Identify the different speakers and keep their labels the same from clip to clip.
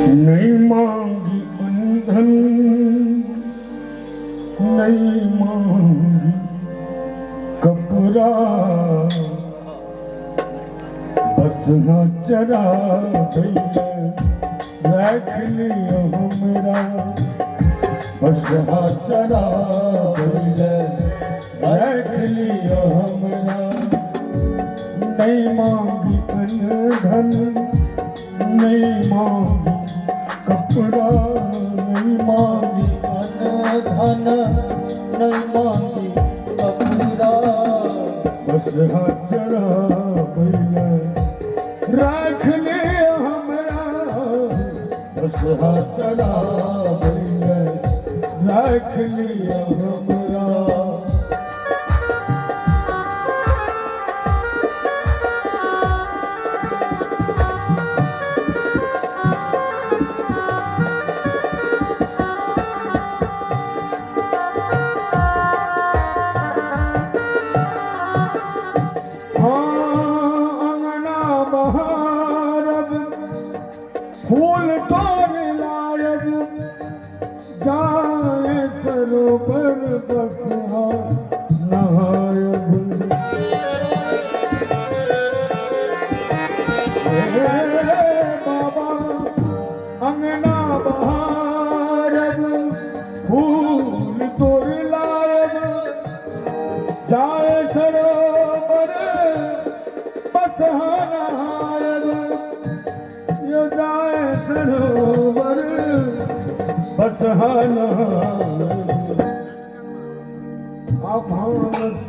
Speaker 1: नहीं मांगी बंधन, नहीं मांगी कपड़ा, बस न चरा रख लियो हमरा, बस न चरा रख लियो हमरा। नहीं मांगी धन, नहीं मांगी कपड़ा, नहीं मांगी
Speaker 2: धन, नहीं मांगी कपड़ा,
Speaker 1: बस चढ़ा रख ले हमरा, बस चढ़ा रख लिया हमरा। फूल तोड़ लायब जाए सरोवर, बस नहायब बाबा अंगना बहारब, फूल तोड़ लायब जाए सरोवर, बस नहायब जाए सरोवर, बस आभास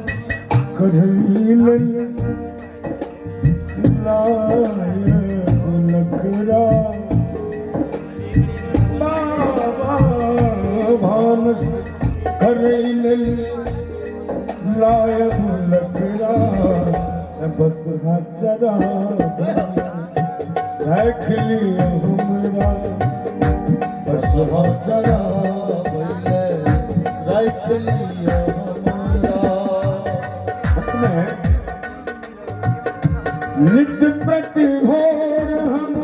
Speaker 1: कढ़ील लाय लकड़ा, बाबा भानस कढ़ील लाय लकड़ा, बस चरा रख लियो हमरा,
Speaker 2: बस चरा रख लियो हमरा।
Speaker 1: नित्य प्रति भोर हम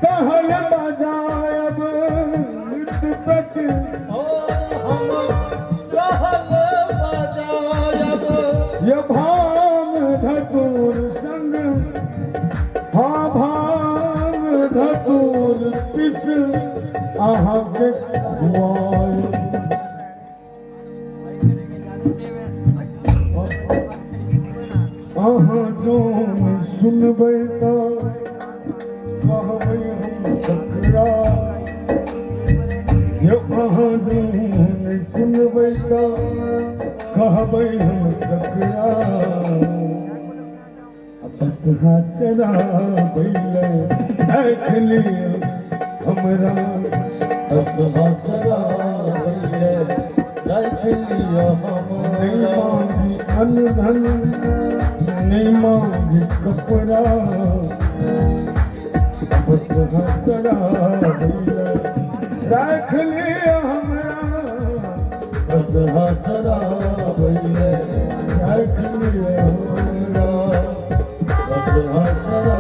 Speaker 1: कहल बजायब, नित्य प्रति
Speaker 2: हम कहल बजायब,
Speaker 1: ये भांग धतूर संग, हाँ भांग धतूर पिस अहाँ के खुआए। अहाँ जो सुनबै तो कहबै हम ककरा, यो अहाँ जो नहीं सुनबै तो कहबै हम ककरा। बस चरा रख लियो हमरा,
Speaker 2: बस चरा रख लियो हमरा।
Speaker 1: नहीं मांगी अनधन, नहीं मांगी कपड़ा, बस चरा रख लियो हमरा,
Speaker 2: बस चरा रख लियो हमरा।